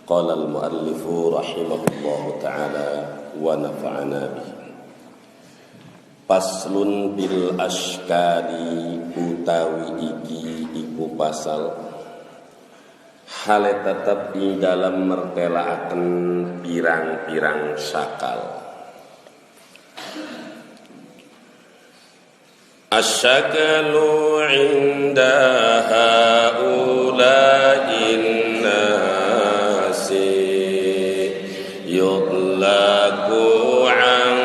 Qala al-muallifu rahimahullahu ta'ala wa nafa'ana bihi. Paslun bil ashkali utawi iki iku pasal hale tetep ing dalam mertelaaken pirang-pirang sakal. Asyakalu inda haula'in nasi yudlaku an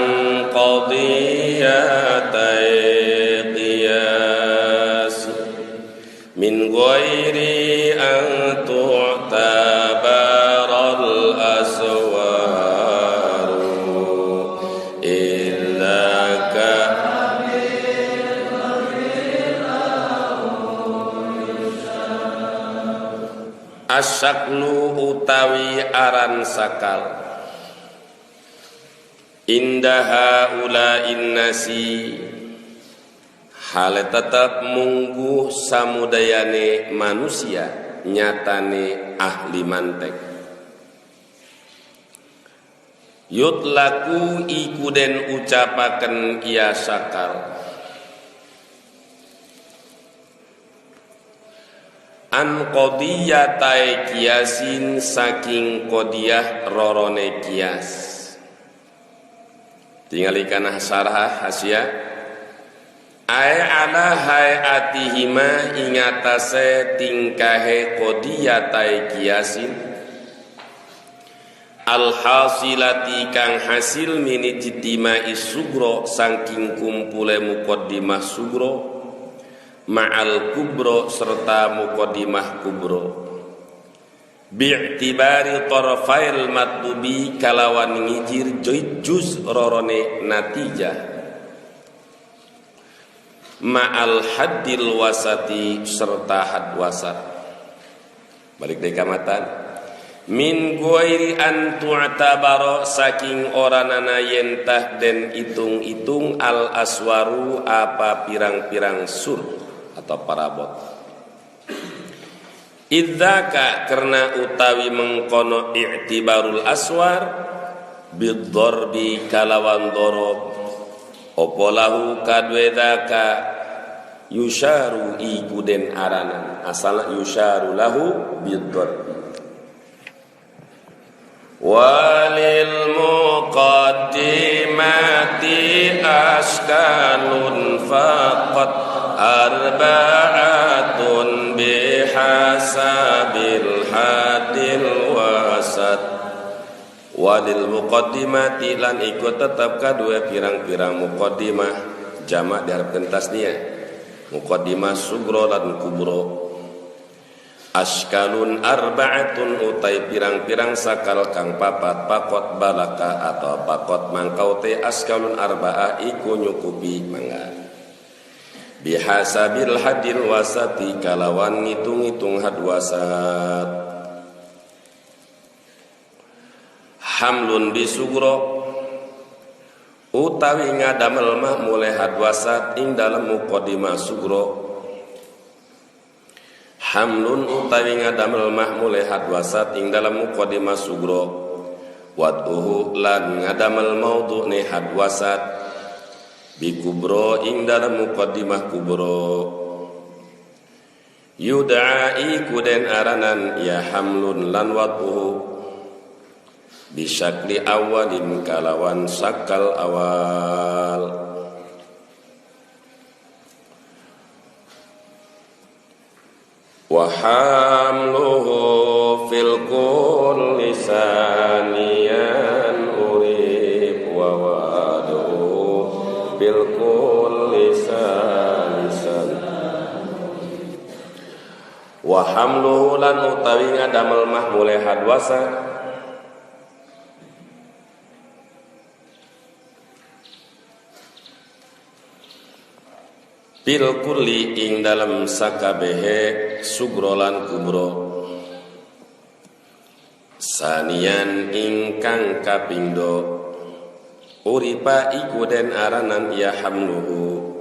qadiyatai qiyas min ghairi an tu'tabaral aswaru illa ka asyaklu utawi aran sakal indaha ulain nasi hale tetap mungguh samudayane manusia nyatane ahli mantek yutlaku iku den ucapaken iya sakal an qadiyatai kiasin saking qadiyah rorone kias. Tinggal ikanah sarah hasya ay ala hayatihima ingatase tingkahe qadiyatai kiasin al hasilati kang hasil min ijtima'i sugro saking kumpule muqaddimah sugro ma'al kubro serta muqaddimah kubro bi'tibari tarfail matlubi kalawan ngijir juz rorone natijah ma'al haddil wasati serta had wasat. Balik dari kamatan min ghairi an tu'tabara saking oranana yentah den itung-itung al aswaru apa pirang-pirang sur atau parabot. Idzaka karena utawi mengkono i'tibarul aswar bidzarbi kalawan dorob opolahu kadwedaka yusharu iku den aranan asal yusharu lahu bidzarbi walil muqaddimati askalun faqat arba'atun bihasabil hadil wasat walil muqaddimati lan ikut tetap kadua pirang-pirang muqaddimah jamak diharapkan tasniah muqaddimah sugro lan kubro askalun arba'atun utai pirang-pirang sakal kang papat pakot balaka atau pakot mangkau te askalun arba'ah iku nyukupi mangga bihasabil hadil wasati kalawan ngitung-ngitung had wasat hamlun bisugro utawi ngadamel mah mulai had wasat ing dalam muqaddimah sugro hamlun utawi ngadamel mah mulai had wasat ing dalam muqaddimah sugro wad'uhu lan ngadamel maudhu' ni had wasat bi kubro ing dalam muqaddimah kubro yudai kuden aranan ya hamlun lan wad'uhu bisyakli awalin kalawan sakal awal wa hamluhu fil kulli saniyan urib wa bil kulli salisan wa hamluhu lan utawi ngadamel mah mulai hadwasa bil kulli ing dalam sakabehe sugro lan kubro sanian ingkang kapindo uripa iku den aranan ya hamluhu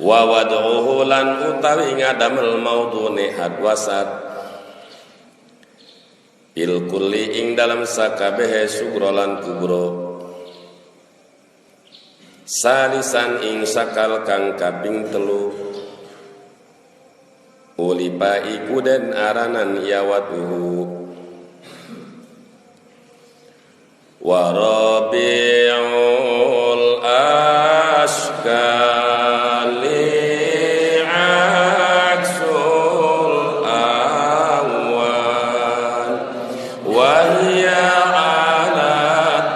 wa wad'uhu lan utawi ngadamel maudhu'ne hadwasat bil kulli ing dalam sakabehe sugro lan kubro salisan ing sakal kang kaping telu ulipa iku den aranan yawatuhu wa rabi'ul ashkali aksul awal wa hiya ala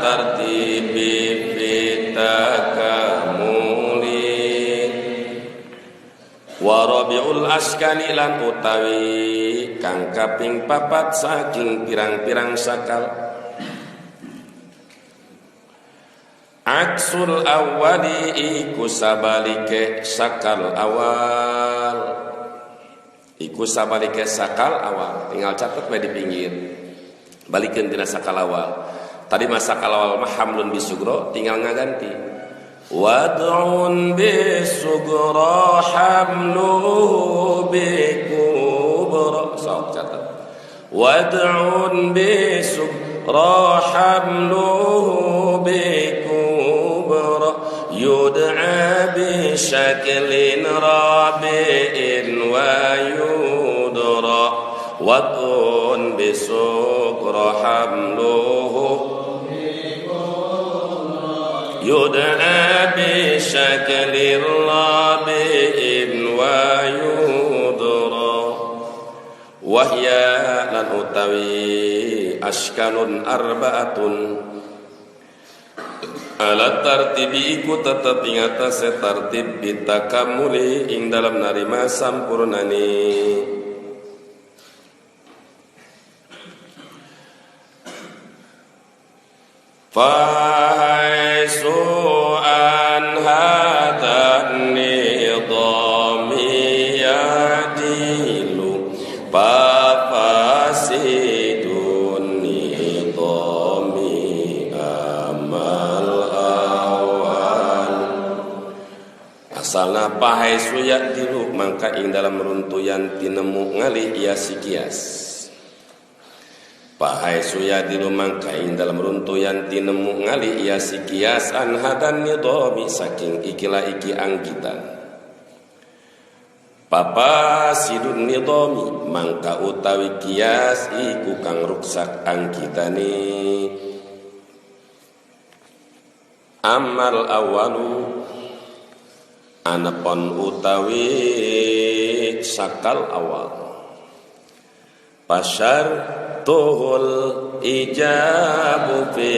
tartibi fitakamuli wa rabi'ul ashkali lan utawi kang kaping papat saking pirang-pirang sakal aksul awali iku sabalike sakal awal iku sabalike sakal awal tinggal catat bae di pinggir balikeun dina sakal awal tadi mah sakal awal mah hamlun bisugro tinggal ngaganti wad'un bisugro hamluhu bikubro sok catat wad'un bisugro hamluhu bikubro yud'a bishaklin rabi'in wa yudra wad'un bisukra hamluhu yud'a bishaklin rabi'in wa yudra wahya lan utawi ashkalun arba'atun alat tartibi iku tetep ing atase tartib bitakamuli ing dalam narima sampurnani fahaisu an hadan nidami yadilu pafasidun nidami amal asalna pahaisu yadilu mangka ing dalam runtuyan tinemu ngali ia sikias pahaisu yadilu mangka ing dalam runtuyan tinemu ngali ia sikias an hadan nidami saking ikilah iki anggitan papa sidun nidami mangka utawi kias iku kang ruksak angkitane amal awalu anapon utawi sakal awal pasar tuhul ijabu fi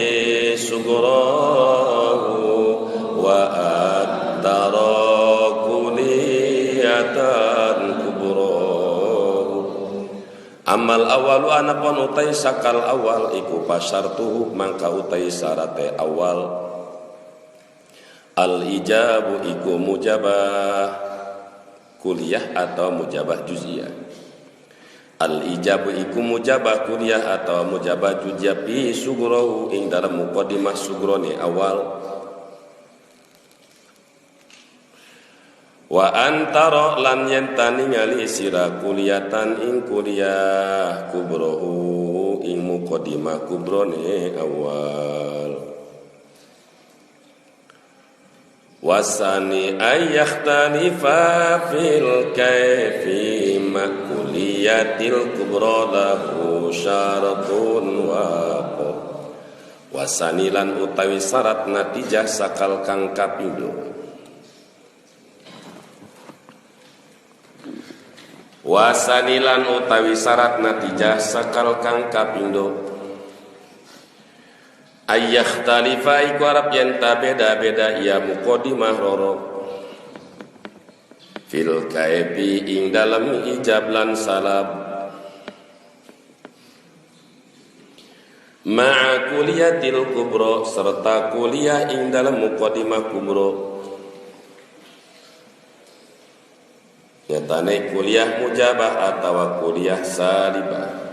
sugurahu wa ad-dara kuliyatan kuburahu amal awalu anapon utai sakal awal iku pasar tuhu mangka utai sarate awal al ijabu iku mujabah kuliah atau mujabah juz'iyah al ijabu iku mujabah kuliah atau mujabah juz'iyah fi sugurahu ing dalam muqaddimah sugrone awal wa antara lan yentani ngali sira kuliatan ing kuliah kubrohu ing muqaddimah kubrone awal wasani ayyahtanifa fil kayfi makuliyatil kubra lahu syaratun waqo wasani lan utawi syarat natijah sakal kang kapindo wasani lan utawi syarat natijah sakal kang kapindo ayyahtalifa iku arab yen ta beda-beda ia muqaddimah roro fil kaifi ing dalam ijab lan salab ma'a kuliyatil kubra serta kuliah ing dalam muqaddimah kubra nyatane kuliah mujabah atau kuliah salibah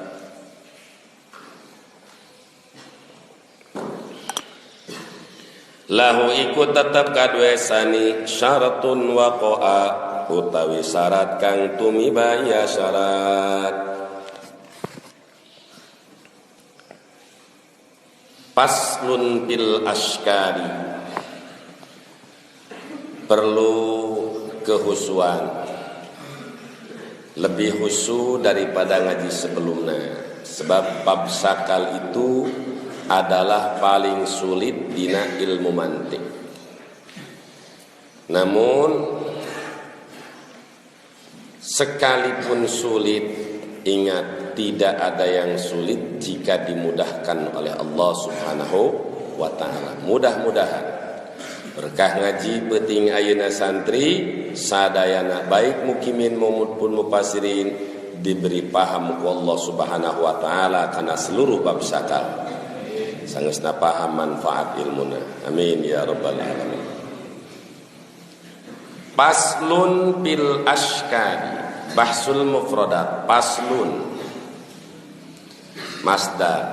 lahu iku tetep kadue sani syaratun waqa'a utawi syarat kang tumiba ya syarat. Faslun bil askari, perlu kehusuan, lebih khusyuk daripada ngaji sebelumnya. Sebab bab sakal itu adalah paling sulit dina ilmu mantik. Namun sekalipun sulit, ingat tidak ada yang sulit jika dimudahkan oleh Allah Subhanahu wa ta'ala. Mudah-mudahan berkah ngaji penting ayeuna santri sadayana baik mukimin maupun mufasirin diberi paham ku Allah Subhanahu wa ta'ala kana seluruh bab sakal. Sangeusna paham manfaat ilmuna. Amin ya rabbal alamin. Paslun bil askari, bahsul mufradat. Paslun masdar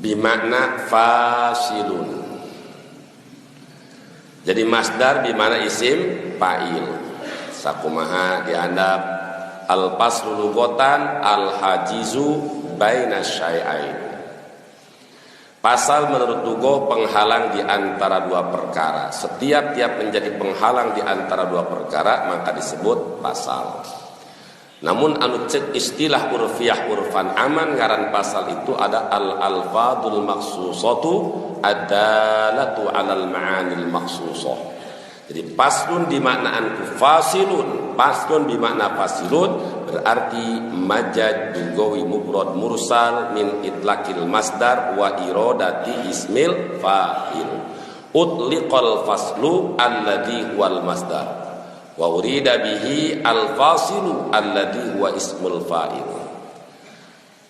bimakna fasilun. Jadi masdar bimakna isim fa'il. Sakumaha diandap al paslu lugotan al hajizu baina syai'ain. Pasal menurut lugoh penghalang di antara dua perkara. Setiap menjadi penghalang di antara dua perkara maka disebut pasal. Namun anu cek istilah urfiah urfan aman ngaran pasal itu ada al-alfadul maksusatu adalatu alal ma'anil maksusah. Jadi paslun dimaknaan fasilun, paslun bimakna fasilun berarti majad dugawi mufrad mursal min itlaqil masdar wa iradati ismil fa'il. Utliqal faslu alladhi wal masdar wa urida bihi al-fasilu alladhi huwa ismul fa'il.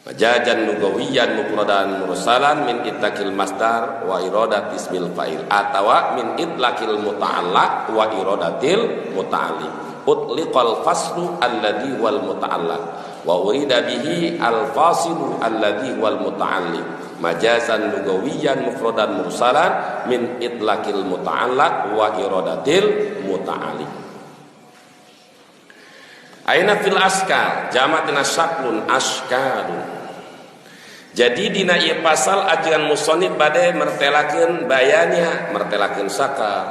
Majajan lugawiyan mufradan mursalan min itlaqil masdar wa iradat ismil fa'il atawa min itlaqil muta'allaq wa iradatil muta'alliq. Utliqal faslu alladhi wal muta'allaq wa urida bihi al-fasilu alladhi wal muta'alliq. Majazan lugawiyan mufradan mursalan min itlaqil muta'allaq wa iradatil muta'alliq. Aina fil askar jamatina syaklun askarun. Jadi dina ieu pasal ajian musannif bade mertelakeun bayaniha, mertelakeun sakal.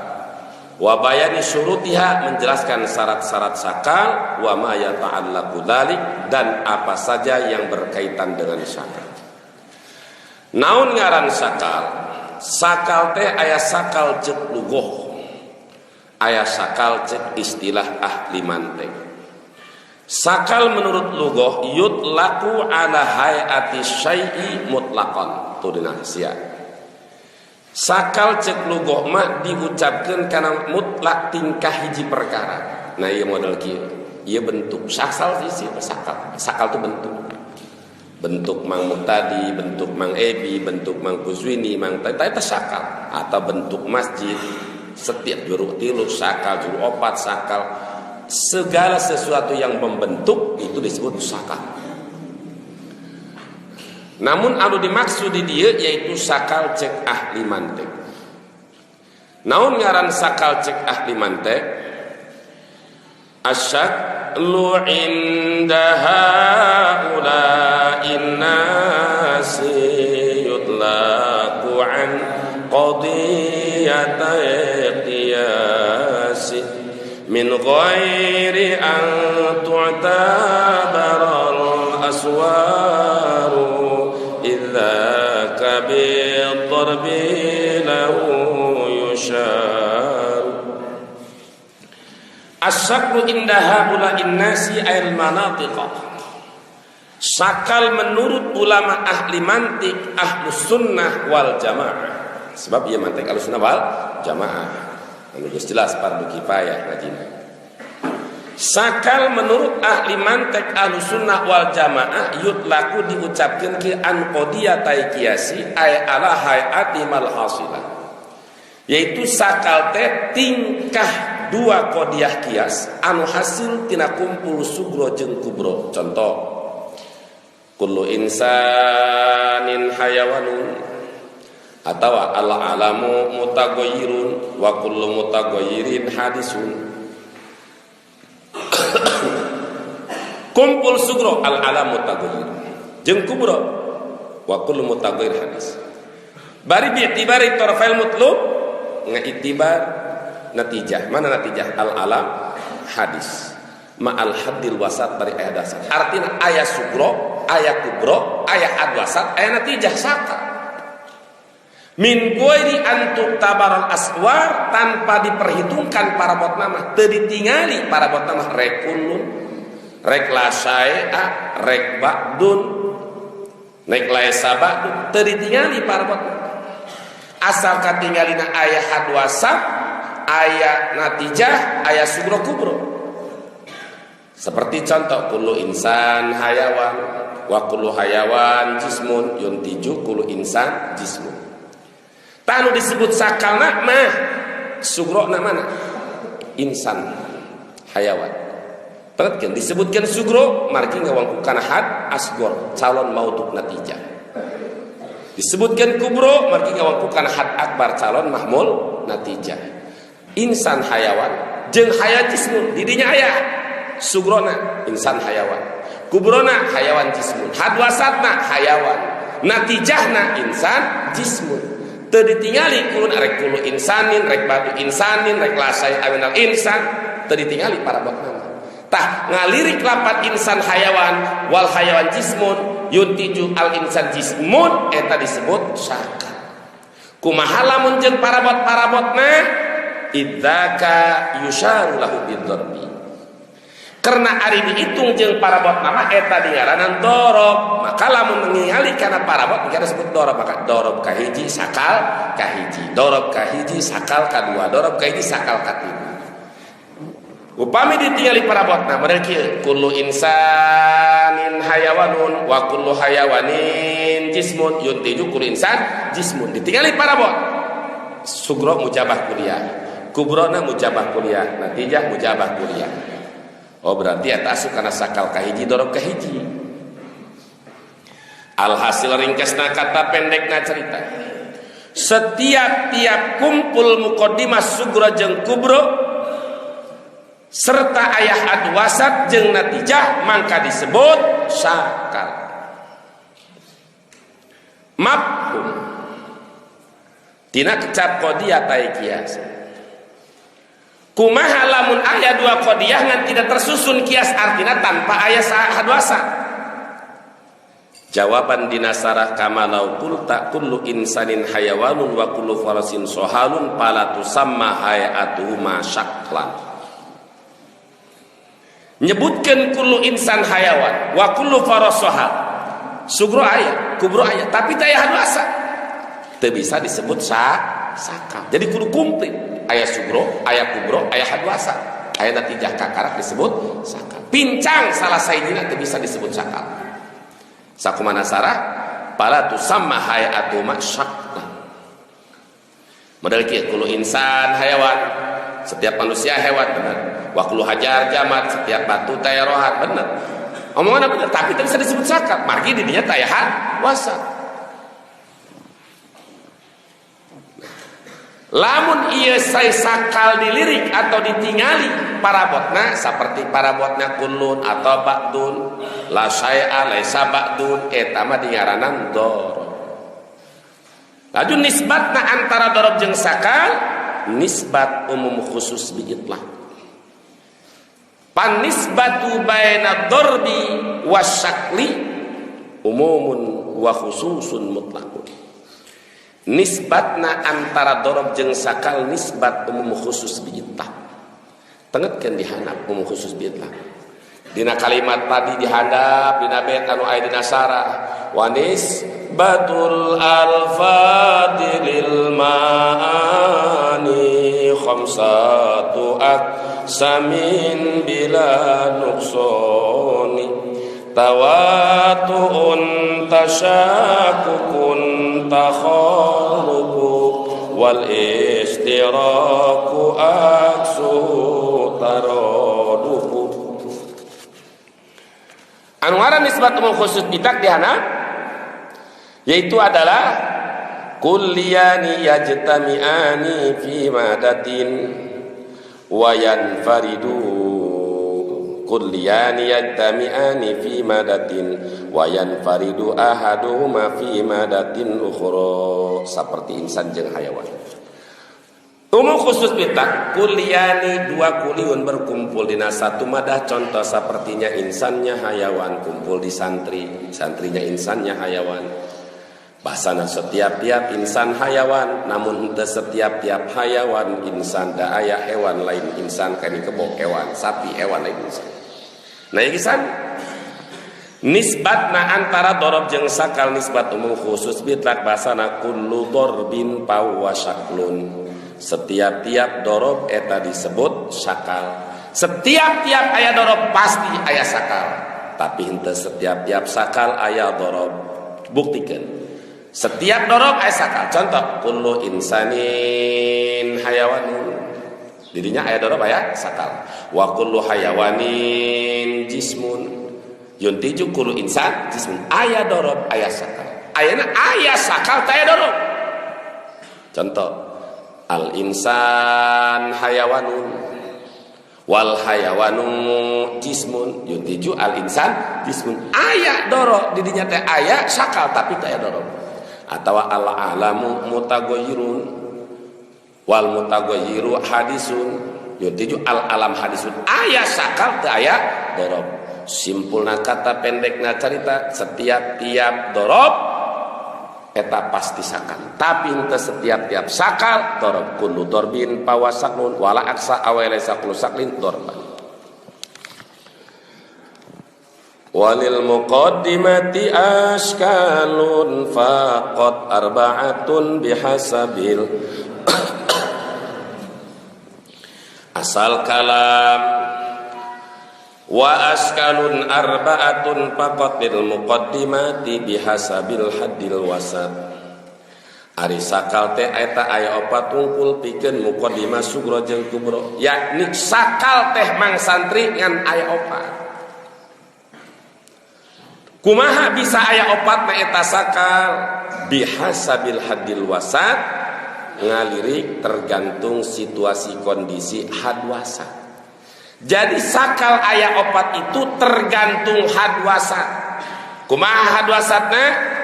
Wa bayani syurutiha menjelaskan syarat-syarat sakal wa ma yata'allaqu dzalik dan apa saja yang berkaitan dengan sakal. Naon ngaran sakal? Sakal teh aya sakal ceuk lugoh. Aya sakal ceuk istilah ahli mantek. Sakal menurut lugoh yutlaku ala hayati syai'i mutlaqan. Tu dina sia. Sakal cek lugoh mah diucapkeun kana mutlak tingkah hiji perkara. Nah ieu model kieu. Ieu bentuk sakal sih sakal. Sakal tu bentuk. Bentuk Mang Muhtadi, bentuk Mang Ebi, bentuk Mang Kuzwini, Mang eta sakal atau bentuk masjid. Setiap juru tilu sakal, juru opat sakal. Segala sesuatu yang membentuk itu disebut sakal. Namun anu dimaksud di dia yaitu sakal cek ahli mantek. Naon ngaran sakal cek ahli mantek? Asyaklu inda haula'in nasi yutlaku an qadiyatai qiyasi min ghairi an tu'tabara al-aswaru idza kabil darbi lahu yushar. As-saklu indaha ula'in nasi ayil manatiqah. Sakal menurut ulama ahli mantik ahlus sunnah wal jamaah. Sebab ia mantik ahlus sunnah wal jamaah. Lalu jelas fardu kifayah ngajina. Sakal menurut ahli mantek ahlussunnah wal jamaah yutlaku diucapkeun ki an qadiyatai qiyasi ay ala hayati mal hasilah. Yaitu sakal teh tingkah dua qadiyah qiyas anu hasil tina kumpul sugro jeung kubro. Contoh kullu insanin hayawanun Atau al-alamu mutaghayyirun wa kullu mutaghayyirin hadisun. Kumpul sugro al-alam mutaghayyir jeung kubro wa kullu mutaghayyir hadis. Bari bi'tibari tarfail mutlub ngaitibar natijah. Mana natijah? Al-alam hadis ma'al haddil wasat dari ayat dasar. Artinya ayat sugro, ayat kubro, ayat had wasat, ayat natijah saka. Min ghairi antuk tabaral aswar, tanpa diperhitungkan para bot nama, teu ditingali para bot nama rek kullun, rek lasai'a, rek ba'dun, rek laisa ba'dun, teu ditingali para bot nama. Asal katinggalina aya had wasat, aya natijah, aya sugro kubro. Seperti contoh kullu insan hayawan wa kullu hayawan jismun yuntiju kullu insan jismun. Tanu disebut sakalna mah sugrona mana? Insan hayawan. Perhatikan disebutkan sugro margi ngawangku kana had asgor calon mauduk natijah. Disebutkan kubro margi ngawangku kana had akbar calon mahmul natijah. Insan hayawan jeung hayawan jismun didinya aya sugrona insan hayawan, kubrona hayawan jismun, had wasatna hayawan, natijahna insan jismun. Teu ditingali kulun arek kulu insanin, rek badu insanin, rek lasai awinal insan, teu ditingali para bab nama. Tah ngalirik lapat insan hayawan wal hayawan jismun yuntiju al insan jismun eta disebut syaka. Kumaha lamun jeung parabot-parabotna idzaka yusyaru lahu bidzarbi. Karena ari dihitung jeung parabot nama eta dingaranan dorob, maka lamun ningali kana parabot kita disebut dorob, maka dorob kahiji sakal kahiji, dorob kahiji sakal kadua, dorob kahiji sakal katilu. Upami ditingali parabotna model kieu kullu insanin hayawanun wa kullu hayawanin jismun yuntiju kullu insan jismun, ditingali parabot sugro mujabah kuliah, kubrona mujabah kuliah, natijah mujabah kuliah. Oh berarti atas karena sakal kahiji dorob kahiji. Alhasil ringkasna kata pendekna cerita. Setiap tiap kumpul muqaddimah sugro jeung kubro serta ayah ad wasat jeung natijah mangka disebut sakal. Mafhum. Tina kecap qadiyah tai kias. Kumaha lamun aya dua qadiyah ngan tidak tersusun kias artina tanpa aya had wasat. Jawaban dinasarah kama law qulta kullu insanin hayawanun wa kullu farasin sohalun fala tusamma hayatuhu ma syaklan. Nyebutkeun kullu insan hayawan wa kullu faras sohal. Sugro aya, kubro aya, tapi teu aya had wasat. Teu bisa disebut sakal. Jadi kudu komplit. Ayat sugro, ayat kubro, ayat had wasat, ayat natijah kakarak disebut sakal. Pincang salah sayyidina itu bisa disebut sakal. Sakumana sarah pala tu sama hayatu masyaqna. Model kieu kullu insan hayawan, setiap manusia hewan benar. Wa kullu hajar jamad, setiap batu teh rohat benar. Omongan benar, tapi itu bisa disebut sakal. Margi di dinya teh had wasat. Lamun ieu say sakal dilirik atau ditingali parabotna seperti parabotna kullun atau ba'dun la syai'a laisa ba'dun eta mah dingaranan dorob. Laju nisbatna antara dorob jeung sakal nisbat umum khusus bi itlaq. Pan nisbatu baina darbi wasyakli umumun wa khususun mutlaqun. Nisbatna antara dorob jeung sakal nisbat umum khusus biitlaq. Tengetkeun dihandap umum khusus biitlaq. Dina kalimat tadi dihandap dina bait anu aya dina sarah wa nisbatul alfadilil maani khamsatu aqsamin bila nuqsani. Tawatu'un tasyakukun takhalubu wal istiraku aksu taroduku. Anu ngaran nisbat umum khusus bitak dihana yaitu adalah kulliyani yajtami'ani fi madatin wa yanfaridu kulliyani yajtami'ani fi madatin wa yanfaridu ahaduhuma fi madatin ukhra seperti insan jeung hayawan. Umum khusus pita kulliyani dua kuliun berkumpul dina satu madah contoh sepertinya insannya hayawan kumpul di santri santrinya insannya hayawan. Bahasana setiap-tiap insan hayawan namun henteu setiap-tiap hayawan insan da aya hewan lain insan kani kebok hewan sapi hewan lain insan. Nah insan nisbatna antara dorob jeung sakal nisbat umum khusus bitlak bahasana kullu darbin fahuwa syaklun. Setiap-tiap dorob eta disebut sakal. Setiap-tiap aya dorob pasti aya sakal. Tapi henteu setiap-tiap sakal aya dorob. Buktikeun. Setiap dorob aya sakal. Contoh, kullu insanin hayawanun. Dirinya aya dorob aya sakal. Wa kullu hayawanin jismun. Yuntiju kullu insan jismun. Aya dorob aya sakal. Ayana aya sakal teh aya dorob. Contoh, al insan hayawanun wal hayawanu jismun. Yuntiju al insan jismun. Aya dorob didinya teh aya sakal tapi teh aya dorob. Atawa al alamu mutagoyirun wal mutagoyiru hadisun. Yuntiju al alam hadisun. Aya sakal teh aya dorob. Simpulna kata pendekna cerita setiap-tiap dorob eta pasti sakal. Tapi henteu setiap-tiap sakal dorob. Kullu darbin fahuwa saklun wala aksa awala saklu saklin dorban. Walil muqaddimati ashkalun faqat arba'atun bihasabil asal kalam wa ashkalun arba'atun faqat lil muqaddimati bihasabil haddil wasat. Ari sakal teh eta aya opat tungkul pikeun muqaddimah sugro jeung kubro, yakni sakal teh mang santri ngan aya opat. Kumaha bisa aya opat na eta sakal? Bihasabil haddil wasat, ngalirik tergantung situasi kondisi had wasat. Jadi sakal aya opat itu tergantung had wasat. Kumaha had wasatna?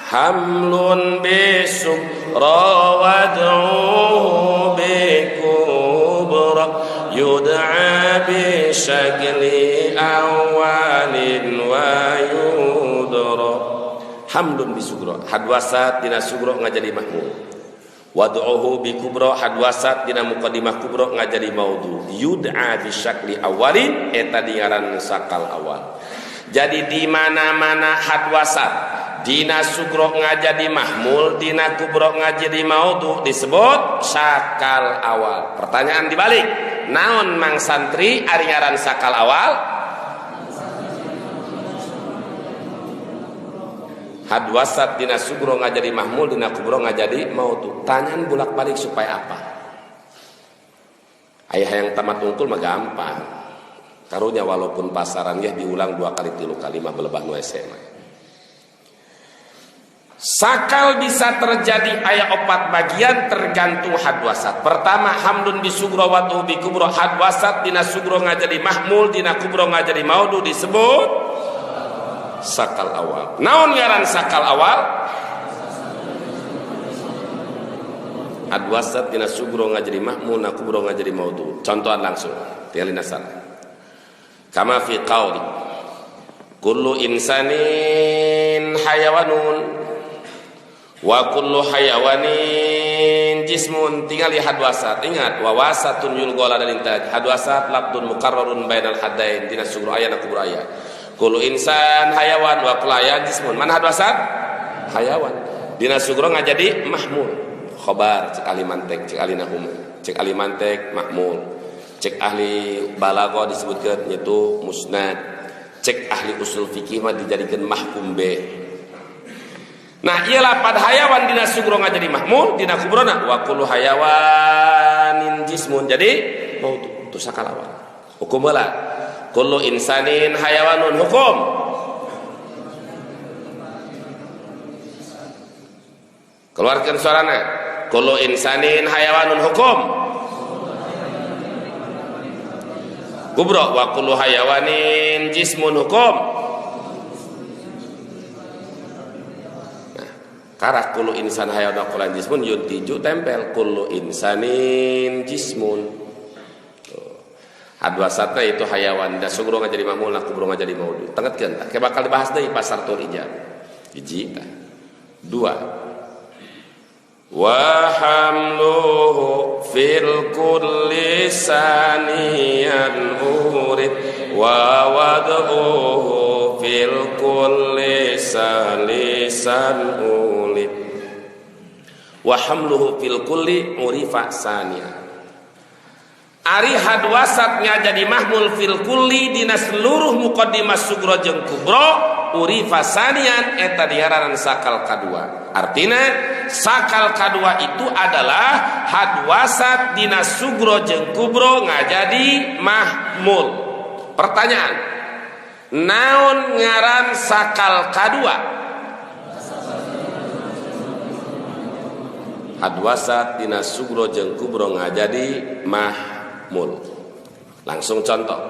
Hamlun bisukra wad'u bikubra yud'a bisyakli awalin wa yudra. Hamlun bisukra hadwasat dina sugro ngajadi mahmud. Wad'uhu bikubra hadwasat dina muqaddimah kubra ngajadi maudhu. Yud'a bisyakli awalin eta dingaran sakal awal. Jadi di mana-mana hadwasat dina sugro ngajadi mahmul, dina kubro ngajadi maudhu disebut sakal awal. Pertanyaan dibalik, naon mang santri ari ngaran sakal awal? Hadwasat dina sugro ngajadi mahmul, dina kubro ngajadi maudhu. Tanyaan bolak-balik supaya apa? Ayah yang tamat unggul mah gampang. Karunya walaupun pasaran ya diulang 2 kali 3 kali mah belebah nu SMA. Sakal bisa terjadi aya opat bagian tergantung hadwasat. Pertama hamdun bisugro watu bikubro hadwasat dina sugro ngajadi mahmul dina kubro ngajadi maudhu disebut sakal awal. Naon ngaran sakal awal? Hadwasat dina sugro ngajadi mahmul dina kubro ngajadi maudhu. Contohan langsung. Tialina salah. Kama fi qauli kullu insanin hayawanun wa kullu hayawanin jismun. Tinggal lihat hadwasat. Ingat wawasatun yulgola dan intaj. Hadwasat labdun mukarrarun bainal haddain dina sugro ayat na kubur ayat. Kullu insan hayawan wa kullu hayawan jismun. Mana hadwasat? Hayawan. Dina sugro ngajadi mahmul. Khobar cek ahli mantek, cek ahli nahum, cek ahli mantek mahmul. Cek ahli balaghah disebutkeun yaitu musnad. Cek ahli usul fikih mah dijadikeun mahkum be. Nah ieu lapad hayawan dina sugro ngajadi mahmul, dina kubrona wa kullu hayawanin jismun. Jadi maudhu itu sakal awal. Hukum heula. Kullu insanin hayawanun hukum. keluarkan suarana. Kullu insanin hayawanun hukum kubro wa kullu hayawanin jismun hukum. Nah, karena kullu insan hayawan wa kullu jismun yuntiju tempel kullu insanin jismun. Hadwasatna itu hayawan da sugro ngajadi mamul na kubro ngajadi maudu. Tengetkeun tah bakal dibahas deui pasar turija. Hiji tah. Dua. Wa hamluhu fil kulli saniyan urid wa wad'uhu fil kulli salisan ulid wa hamluhu fil kulli urifa saniyan. Ari hadwasatnya jadi mahmul fil kulli dina seluruh muqaddimah sugro jeung kubro urifa saniyan eta diaranan sakal kadua. Artinya sakal kadua itu adalah hadwasat dina sugro jeung kubro ngajadi mahmul. Pertanyaan, naon ngaran sakal kadua? Hadwasat dina sugro jeung kubro ngajadi mahmul. Langsung contoh.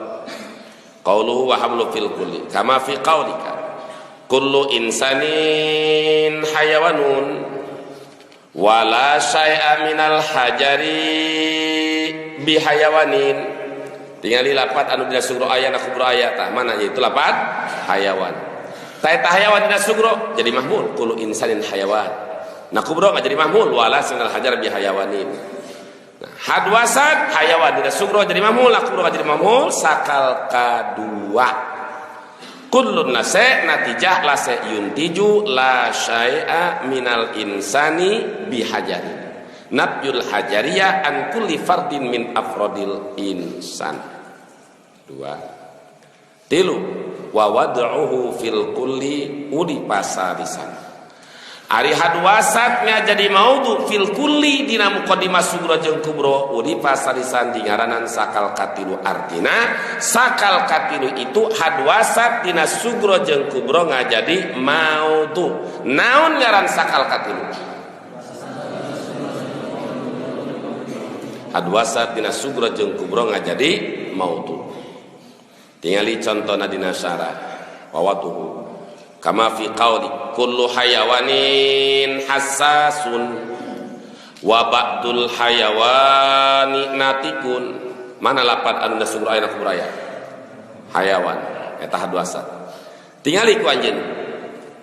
Qauluhu wa hamlu fil kulli kama fi qaulika kullu insanin hayawanun wala syai'a minal hajari bihayawanin. Tingali lapat anu dina sugro aya na kubro aya tah mana yaitu lapat hayawan. Ta eta hayawan dina sugro jadi mahmul kullu insanin hayawan. Na kubro jadi mahmul wala syai'al hajar bihayawanin. Nah, hadwasat hayawan dina sugro jadi mahmul na kubro jadi mahmul sakal kadua. Kullun nase natijah lase yuntiju la syai'a minal insani bihajari nafyul hajariyah an kulli fardin min afrodil insan. Dua. Tilu wa wad'uhu fil kulli udi pasarisan. Ari hadwasatnya jadi maudhu fil kulli dina muqaddimah sugro jeung kubro udi pasarisan dingaranan sakal katilu. Artina sakal katilu itu hadwasat dina sugro jeung kubro ngajadi maudhu. Naon ngaran sakal katilu? Hadwasat dina sugro jeung kubro ngajadi maudhu. Tingali contona dina syarah wawatuhu kama fi qauli kullu hayawanin hassasun wa ba'dul hayawani natikun. Mana lapat anu da sugro aya na kubro aya? Hayawan eta hadwasat. Tingali ku anjeun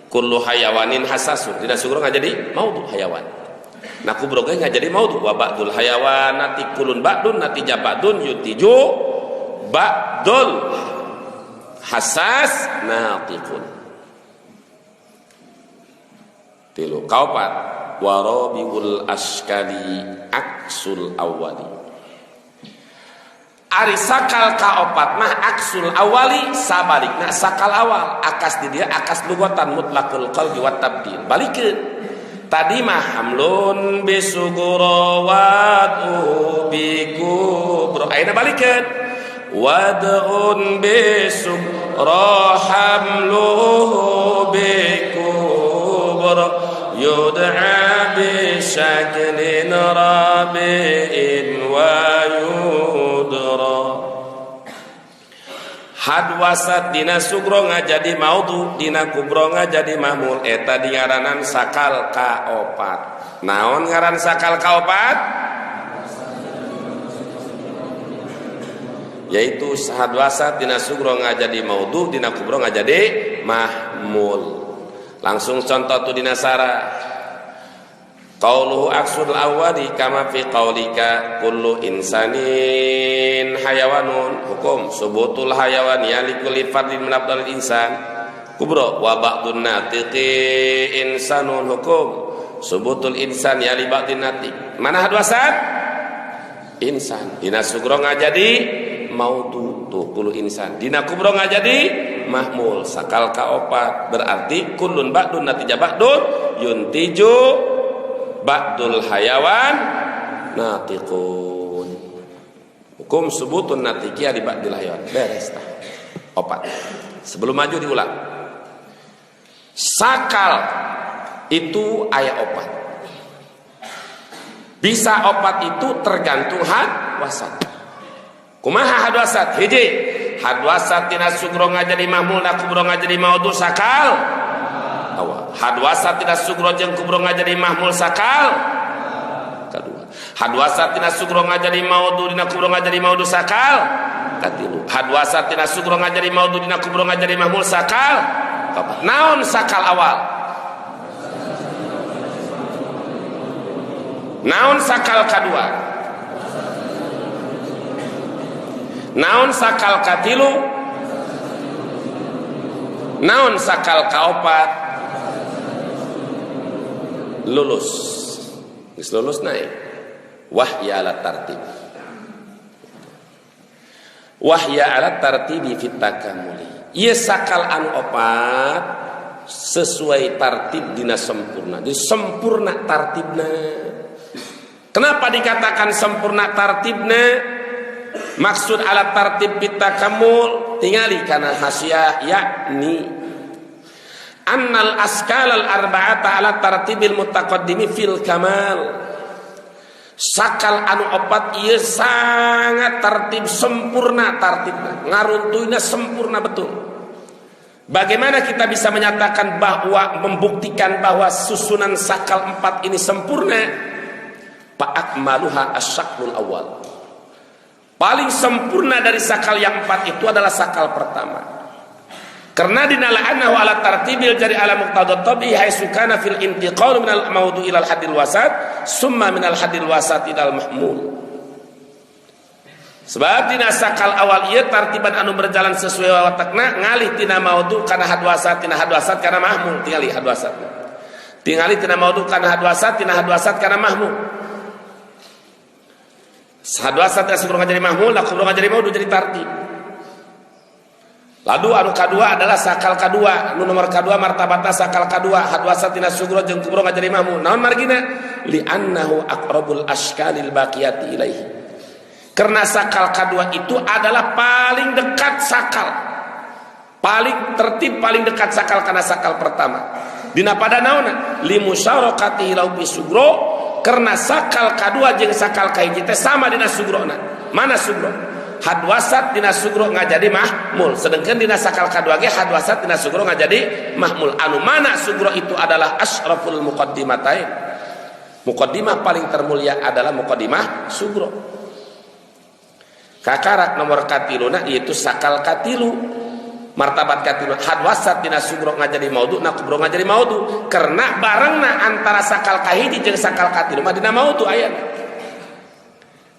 kullu hayawanin hassasun dina sugro ngajadi maudhu hayawan. Na kubro ge ngajadi maudhu wa ba'dul hayawan natikulun ba'dun natija ba'dun yutiju ba'dul hassas natikun. Tilu kaopat warabiul askali aksul awali. Ari sakal kaopat mah aksul awali sabalikna sakal awal. Akas di dia akas lugatan mutlaqul qalbi wa tabdil. Balikeun. Tadi mah hamlun bisugura wad'u bikubro. Ayeuna balikeun. Wad'un bisugura hamluhu bikubro yud'a bishaklin rabi'in wa yudra. Hadwasat dina sugro ngajadi maudhu dina kubro ngajadi mahmul eta diaranan sakal kaopat. Naon ngaran sakal kaopat? Yaitu hadwasat dina sugro ngajadi maudhu dina kubro ngajadi mahmul. Langsung contoh tu dina sarah. Qauluhu aksul awwali kama fi qaulika kullu insanin hayawanun hukum subutul hayawan yalikul fardin min afdalil insan kubro wa ba'dun natiqi insanun hukum subutul insan yali ba'din natiq. Mana hadwasat? Insan. Dina sugro ngajadi maudhu tuh kullu insan. Dina kubro ngajadi mahmul sakal kaopat berarti kullun ba'dun natija ba'dun yuntiju ba'dul hayawan natiqun hukum subutun natiqiyah di ba'dil hayawan. Beres tah opat. Sebelum maju diulang. Sakal itu aya opat. Bisa opat itu tergantung hadwasat. Kumaha hadwasat? Hiji, hadwasat tina sugro ngajadi mahmul na kubro ngajadi maudu sakal awal. Hadwasat tina sugro jeung kubro ngajadi mahmul sakal kadua. Hadwasat tina sugro ngajadi maudu dina kubro ngajadi maudu sakal katilu. Hadwasat tina sugro ngajadi maudu dina kubro ngajadi mahmul sakal kapat. Naon sakal awal? Naon sakal kadua? Naon sakal katilu? Naon sakal kaopat? Lulus. Geus lulus naik. Wahya ala tartib. Wahya ala tartibi fit takamuli. Ieu sakal anu opat sesuai tartib dina sempurna. Jadi sempurna tartibna. Kenapa dikatakan sempurna tartibna? Maksud ala tartib bitakamul tingali kana hasyiah yakni annal askalal arba'ata ala tartibil mutaqaddimi fil kamal. Sakal anu opat ieu sangat tertib sempurna tartibna, ngaruntuyna sempurna betul. Bagaimana kita bisa menyatakan bahwa membuktikan bahwa susunan sakal 4 ini sempurna? Fa'akmaluha asyaklul awal. Paling sempurna dari sakal yang 4 itu adalah sakal pertama. Karena dinala'anahu ala tartibil jari ala muqtadat tabi haitsu kana fil intiqal minal mawdu' ilal hadil wasat summa minal hadil wasat ilal mahmul. Sebab dina sakal awal ieu tartiban anu berjalan sesuai watakna ngalih tina mawdu' kana hadwasat tina hadwasat kana mahmul tingali hadwasat. Tingali tina mawdu' kana hadwasat tina hadwasat kana mahmul. Hadwasat yang sebelum jadi mahmul, nak sebelum jadi maudu jadi tartib. Lalu anu kadua adalah sakal kadua, anu nomor kadua martabatna sakal kadua, hadwasat tina sugro jeung kubro ngajadi mahmul. Naon margina? Li annahu aqrabul ashkalil baqiyati ilaihi. Karena sakal kadua itu adalah paling dekat sakal. Paling tertib, paling dekat sakal kana sakal pertama. Dina pada naonna? Li musyarakatihi lau bi sugro. Karena sakal kadua jeung sakal kahiji teh sama dina sugrona. Mana sugro? Hadwasat dina sugro ngajadi mahmul. Sedangkan dina sakal kadua ge hadwasat dina sugro ngajadi mahmul. Anu mana sugro itu adalah asyraful muqaddimatain. Muqaddimah paling termulia adalah muqaddimah sugro. Kakarak nomor katiluna yaitu sakal katilu. Martabat katilu hadwasat dina sugro ngajadi maudu na kubro ngajadi maudu karena barengna antara sakal kahiji jeung sakal katilu mah dina maudu aya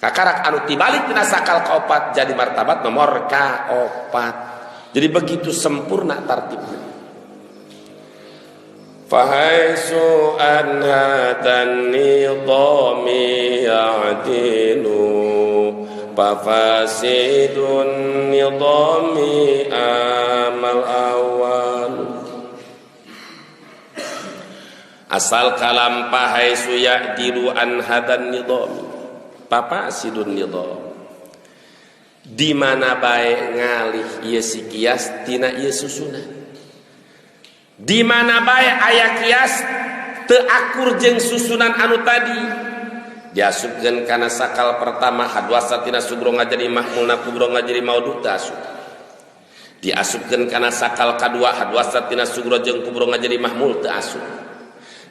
kakarak anu tibalik dina sakal kaopat jadi martabat nomor kaopat. Jadi begitu sempurna tartibnya. Fahaisu anhatan nidami ya'dilu fafasidun nidami amal awal. Asal kalam pahaisu ya'dilu anhadan nidami fafasidun nidam. Di mana bae ngalih ieu si kias tina ieu susunan. Di mana bae aya kias teu akur jeung susunan anu tadi. Diasupkeun kana sakal pertama hadwasat tina sugro ngajadi mahmul na kubro ngajadi maudu teu asup. Diasupkeun kana sakal kadua hadwasat tina sugro jeung kubro ngajadi mahmul teu asup.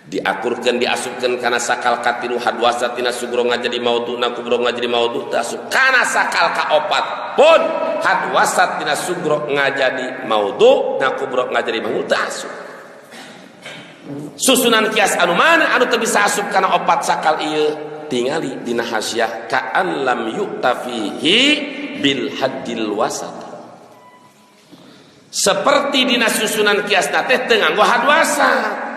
Diakurkeun diasupkeun kana sakal katilu hadwasat tina sugro ngajadi maudu na kubro ngajadi maudu teu asup. Kana sakal kaopat pun hadwasat tina sugro ngajadi maudu na kubro ngajadi mahmul teu asup. Susunan kias anu mana anu teu bisa asup kana opat sakal ieu? Tingali dina hasyiah ka'an lam yu'tafihi bil haddil wasat. Seperti dina susunan kiasna teh teu nganggo hadwasat.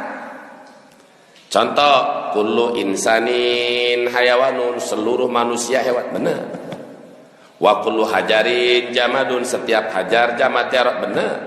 Contoh kullu insanin hayawanun seluruh manusia hewan benar. Wa kullu hajarin jamadun setiap hajar jamad jarak benar.